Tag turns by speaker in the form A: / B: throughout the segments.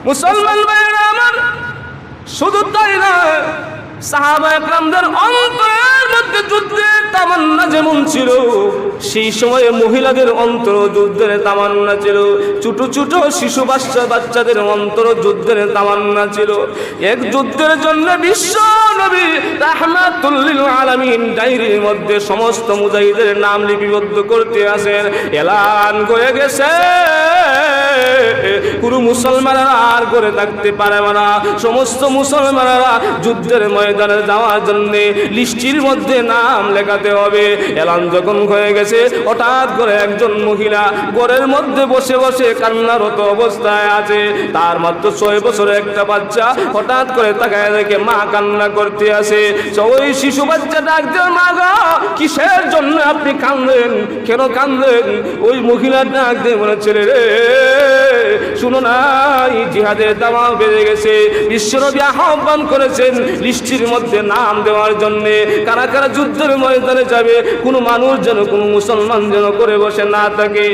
A: মুসলমান ভাইরা আমার, শুধু তাই না, সাহাবায়ে কেরামদের অন্তরের মধ্যে যুদ্ধের তামান্না যেমন ছিল, সেই সময়ে মহিলাদের অন্তর যুদ্ধের তামান্না ছিল। ছোট ছোট শিশু বাচ্চাদের অন্তর যুদ্ধের তামান্না ছিল। এক যুদ্ধের জন্য বিশ্ব নবী রাহমাতুল লিল আলামিন ডায়েরির মধ্যে সমস্ত মুজাহিদের নাম লিপিবদ্ধ করতে আসেন। এলান করে গেছে, পুরো মুসলমানেরা আর করে থাকতে পারবে না। সমস্ত মুসলমানেরা যুদ্ধের ময়দানে যাওয়ার জন্য লিস্টির মধ্যে নাম লেখাতে হবে। এলান যখন হয়ে গেছে, হঠাৎ করে একজন মহিলা ঘরের মধ্যে বসে বসে কান্নারত অবস্থায় আছে। তার মাত্র 6 বছরের একটা বাচ্চা। হঠাৎ করে তাকায় দেখে মা কান্না করতে আসে। ওই শিশু বাচ্চা ডাক দেয়, মা গো, কিসের জন্য আপনি কাঁদেন, কেন কাঁদেন? ওই মহিলা ডাক দিয়ে বলে, ছেলে রে, শুনো না, জিহাদের দাওয়া বেড়ে গেছে। বিশ্বনবী আহ্বান করেছেন লিস্টির মধ্যে নাম দেওয়ার জন্য। কারা কারা যুদ্ধের ময়দানে যাবে, কোনো মানুষ যেন, কোনো মুসলমান যেন করে বসে না থাকে।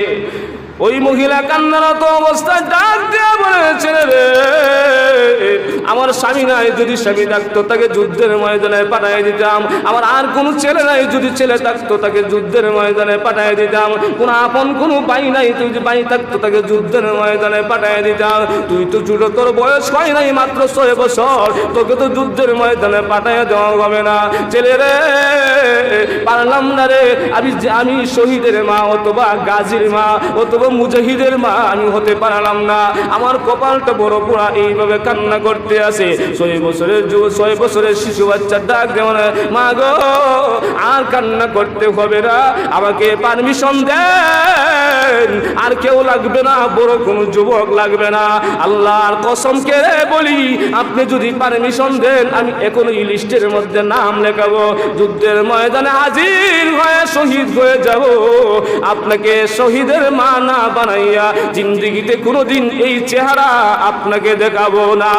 A: ওই মহিলা কান্নারত অবস্থায় ডাক দিয়ে বলে, ছেলে রে, আমার স্বামী নাই, যদি স্বামী থাকতো তাকে যুদ্ধের ময়দানে পাঠিয়ে দিতাম। আমার আর কোনো ছেলে নাই, যদি ছেলে থাকতো তাকে যুদ্ধের ময়দানে পাঠিয়ে দিতাম। কোনো আপন কোনো ভাই নাই, তুই যদি ভাই থাকতো তাকে যুদ্ধের ময়দানে পাঠিয়ে দিতাম। তুই তো ছোট, তোর বয়স হয় নাই, মাত্র 6 বছর, তোকে তো যুদ্ধের ময়দানে পাঠিয়ে দেওয়া হবে না। ছেলে রে, পারলাম না রে, আমি শহীদের মা অথবা গাজীর মা অথবা মুজাহিদের মা আমি হতে পারলাম না। আমার কপালটা বড় পোড়া। এইভাবে কান্না করতে আসে। 6 বছরের শিশু বাচ্চা ডাক দেওয়া, মা গো, আর কান্না করতে হবে না, আমাকে পারমিশন দেন, আর কেউ লাগবে না, বড় কোনো যুবক লাগবে না। আল্লাহর কসম করে বলি, আপনি যদি পারমিশন দেন, আমি এখনই লিস্টের মধ্যে নাম লেখাবো। যুদ্ধের ময়দানে হাজির হয়ে শহীদ হয়ে যাব। আপনাকে শহীদের মা না বানাইয়া জিন্দেগিতে কোনোদিন এই চেহারা আপনাকে দেখাবো না।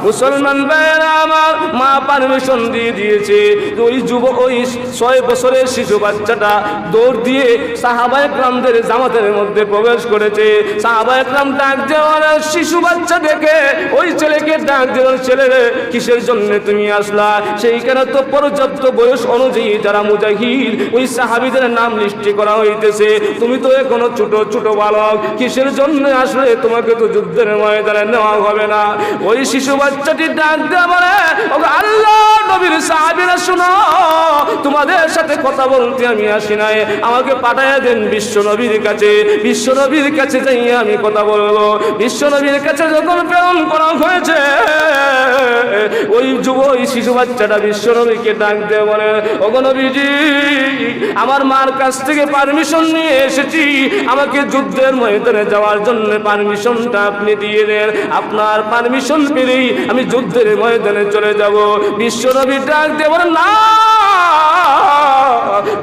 A: মুসলমান ভাইরা আমার, মা পারমিশন দিয়ে দিয়েছে। ওই যুবক, ওই 6 বছরের শিশু বাচ্চাটা দৌড় দিয়ে সাহাবায়ে কেরামদের জামাতের মধ্যে প্রবেশ করেছে। সাহাবায়ে কেরাম ডাক দেওয়ার শিশু বাচ্চা দেখে ওই ছেলেকে ডাক দেওয়ার, ছেলে রে, কিসের জন্য তুমি আসলা? সেইখানে তো পর্যাপ্ত বয়স অনুযায়ী যারা মুজাহিদ, ওই সাহাবীদের নাম লিস্টি করা হইতেছে। তুমি তো এখনো ছোট ছোট বালক, কিসের জন্য আসলে? তোমাকে তো যুদ্ধের ময়দানে নেওয়া হবে না। ওই শিশু বাচ্চাটি ডাক দিয়ে বলে, ও আল্লাহ নবীর সাহাবীরা, শুনো, তোমাদের সাথে কথা বলতে আমি আসি নাই, আমাকে পাঠাইয়া দেন বিশ্ব নবীর কাছে। বিশ্ব নবীর কাছে যাইয়া আমি কথা বলবো। বিশ্ব নবীর কাছে যখন প্রেরণ করা হয়েছে, ওই শিশু বাচ্চাটা বিশ্ব নবীকে ডাক দিয়ে বলে, ওগো নবীজি, আমার মার কাছ থেকে পারমিশন নিয়ে এসেছি, আমাকে যুদ্ধের ময়দানে যাওয়ার জন্য পারমিশনটা আপনি দিয়ে দেন। আপনার পারমিশন পেলেই আমি যুদ্ধের ময়দানে চলে যাব। বিশ্ব নবী ডাক দিয়ে বলেন, না,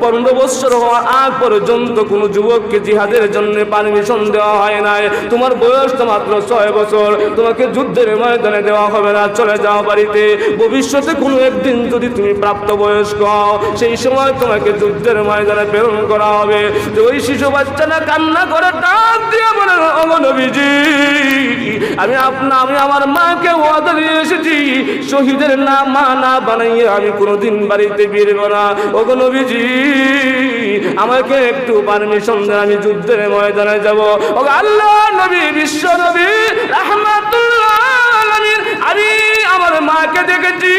A: 15 বছর হওয়ার আগ পর্যন্ত কোনো যুবককে জিহাদের জন্য পারমিশন দেওয়া হয় নাই। তোমার বয়স তো মাত্র 6 বছর, তোমাকে যুদ্ধের ময়দানে দেওয়া হবে না, চলে যাও বাড়িতে। ভবিষ্যতে কোনো একদিন যদি তুমি প্রাপ্তবয়স্ক হও, সেই সময় তোমাকে যুদ্ধের ময়দানে প্রেরণ করা হবে। তো ওই শিশু বাচ্চাটা কান্না করে ডাক দিয়ে বলে, ওগো নবীজি, আমি আমার মাকে ওয়াদা দিয়ে এসেছি, শহীদের নাম মা না বানাইয়ে আমি কোনোদিন বাড়িতে ফিরবো না। ওগো নবীজি, আমাকে একটু পারমিশন দেন, আমি যুদ্ধের ময়দানে যাব। ওগো আল্লাহ নবী, বিশ্ব নবী রাহমাতুল্লাহ আলামিন, আমি আমার মাকে দেখেছি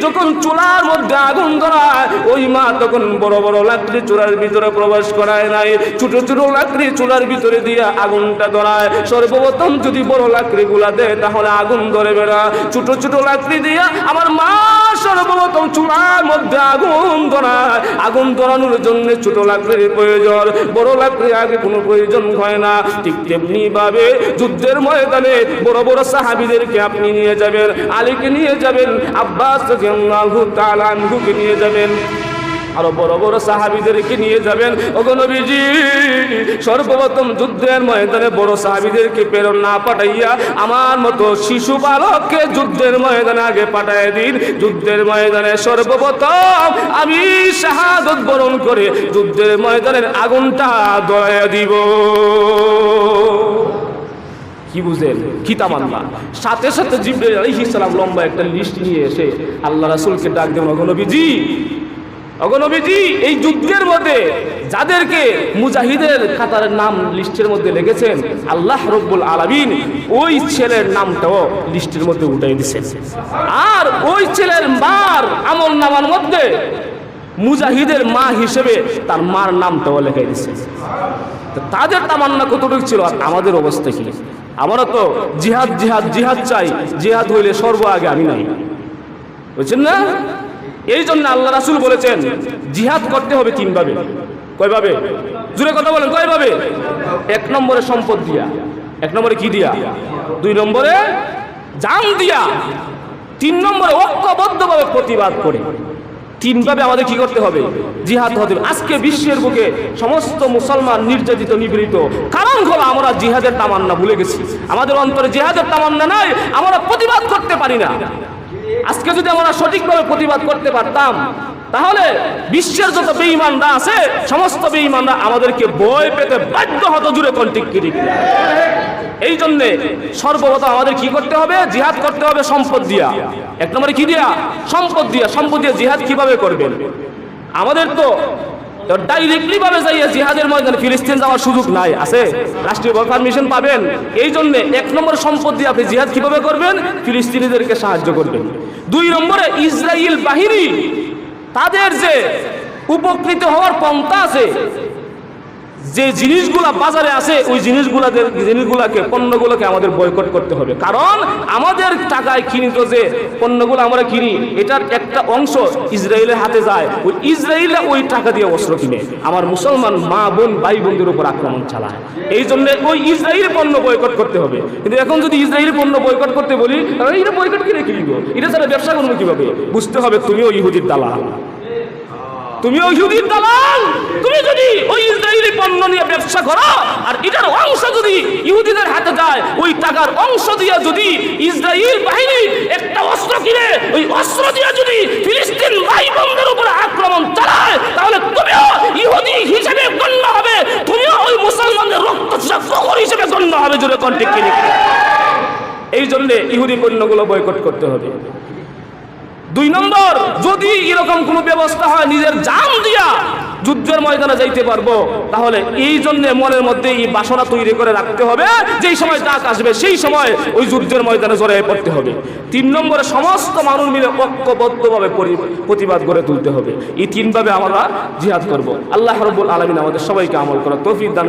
A: যখন চুলার মধ্যে আগুন ধরায়, ওই মা তখন বড় বড় লাকড়ি চুলার ভিতরে প্রবেশ করায় নাই, ছোট ছোট লাকড়ি চুলার ভিতরে দিয়ে আগুনটা ধরায়। সর্বপ্রথম যদি বড় লাকড়ি গুলা দেয় তাহলে আগুন ধরবে না, ছোট ছোট লাকড়ি দিয়ে আমার মা সর্বপ্রথম চুলার মধ্যে আগুন ধরায়। আগুন ধরানোর জন্য ছোট লাকড়ির প্রয়োজন, বড় লাকড়ি আগে কোনো প্রয়োজন হয় না। ঠিক তেমনি ভাবে যুদ্ধের ময়দানে বড় বড় সাহাবীদেরকে আপনি নিয়ে যাবেন, আলীকে নিয়ে যাবেন, আব্বাস রাদিয়াল্লাহু তাআলা আনহুকে নিয়ে যাবেন, আরো বড় বড় সাহাবীদেরকে নিয়ে যাবেন। ওগো নবীজি, সর্বপ্রথম যুদ্ধের ময়দানে বড় সাহাবীদেরকে প্রেরণ না পাঠাইয়া আমার মতো শিশু বালককে যুদ্ধের ময়দানে আগে পাঠায় দিন। যুদ্ধের ময়দানে সর্বপ্রথম আমি শাহাদত বরণ করে যুদ্ধের ময়দানের আগুনটা ধরাইয়া দিব। কি বুঝেন, কি তামান্না? সাথে সাথে জিবরাইল আলাইহিস সালাম লম্বা একটা লিস্ট নিয়ে এসে আল্লাহ রাসূলকে ডাক দেন, ওগো নবীজি, ওগো নবীজি, এই যুদ্ধের মধ্যে যাদেরকে মুজাহিদের খাতারের নাম লিস্টের মধ্যে লিখেছেন, আল্লাহ রাব্বুল আলামিন ওই ছেলের নামটাও লিস্টের মধ্যে উঠাই দিয়েছেন। আর ওই ছেলের মার আমল নামার মধ্যে মুজাহিদের মা হিসেবে তার মার নামটাও লেখাই দিয়েছেন। তাদের তামান্না কতটুকু ছিল, আর আমাদের অবস্থা কি? আমরা তো জিহাদ জিহাদ জিহাদ চাই, জিহাদ হইলে সর্ব আগে আমি নাই, বুঝছেন না? এই জন্য আল্লাহ রাসূল বলেছেন জিহাদ করতে হবে তিনভাবে। কয়ভাবে? জোরে কথা বলেন, কয়ভাবে? এক নম্বরে সম্পদ দিয়া, এক নম্বরে কি দিয়া, দুই নম্বরে জান দিয়া, তিন নম্বরে ঐক্যবদ্ধভাবে প্রতিবাদ করে। তিনভাবে আমাদের কি করতে হবে? জিহাদ হতে হবে। আজকে বিশ্বের বুকে সমস্ত মুসলমান নির্যাতিত নিপীড়িত, কারণ হলো আমরা জিহাদের তামান্না ভুলে গেছি। আমাদের অন্তরে জিহাদের তামান্না নাই, আমরা প্রতিবাদ করতে পারি না। আজকে যদি আমরা সঠিকভাবে প্রতিবাদ করতে পারতাম, তাহলে বিশ্বের যত বেঈমানরা আছে সমস্ত বেঈমানরা আমাদেরকে ভয় পেতে বাধ্য হতো। জুড়ে কন্টিক কিরি। এই জন্যে সর্বপ্রথম আমাদের কি করতে হবে? জিহাদ করতে হবে সম্পদ দিয়া। এক নম্বরে কি দিয়া? সম্পদ দিয়া। সম্পদ দিয়ে জিহাদ কিভাবে করবেন? আমাদের তো ডাইরেক্টলি ভাবে যাইয়া জিহাদের ময়দানে ফিলিস্তিন যাওয়ার সুযোগ নাই, আছে রাষ্ট্রীয় পারমিশন পাবেন। এই জন্য এক নম্বর সম্পদ দিয়ে আপনি জিহাদ কিভাবে করবেন? ফিলিস্তিনিদেরকে সাহায্য করবেন। দুই নম্বরে ইসরায়েল বাহিনী তাদের যে উপকৃত হওয়ার পন্থা আছে, যে জিনিসগুলা বাজারে আছে, ওই জিনিসগুলাকে পণ্যগুলোকে আমাদের বয়কট করতে হবে। কারণ আমাদের টাকায় কিনিত যে পণ্যগুলো আমরা কিনি, এটার একটা অংশ ইসরায়েলের হাতে যায়। ওই ইসরায়েলরা ওই টাকা দিয়ে অস্ত্র কিনে আমার মুসলমান মা বোন ভাই বোনদের উপর আক্রমণ চালায়। এই জন্য ওই ইসরায়েলের পণ্য বয়কট করতে হবে। কিন্তু এখন যদি ইসরায়েলের পণ্য বয়কট করতে বলি, তাহলে এটা বয়কট কিনে কিনব, এটা ছাড়া ব্যবসা করবো কিভাবে? বুঝতে হবে তুমিও ইহুদির দালাল, তুমিও ইহুদির দালাল। তুমি যদি ওই ইসরায়েলি পণ্য নিয়ে ব্যবসা করো, আর এটার অংশ যদি ইহুদিদের হাতে যায়, ওই টাকার অংশ দিয়ে যদি ইসরায়েল বাহিনী একটা অস্ত্র কিনে, ওই অস্ত্র দিয়ে যদি ফিলিস্তিন ভাই বোনদের উপর আক্রমণ চালায়, তাহলে তুমিও ইহুদি হিসেবে গণ্য হবে, তুমিও ওই মুসলমানদের রক্তচোষা প্রহর হিসেবে গণ্য হবে। জোরে কন্টেক্ট কিনে। এই জন্যে ইহুদি পণ্যগুলো বয়কট করতে হবে। দুই নম্বর, যদি এরকম কোনো ব্যবস্থা হয় নিজের জান দিয়া যুদ্ধের ময়দানে যাইতে পারবো, তাহলে এই জন্য মনের মধ্যে এই বাসনা তৈরি করে রাখতে হবে, যেই সময় ডাক আসবে সেই সময় ওই যুদ্ধের ময়দানে জড়িয়ে পড়তে হবে। তিন নম্বরে সমস্ত মানুষ মিলে ঐক্যবদ্ধভাবে প্রতিবাদ গড়ে তুলতে হবে। এই তিনভাবে আমরা জিহাদ করব। আল্লাহ রাব্বুল আলামিন আমাদের সবাইকে আমল করার তৌফিক দান।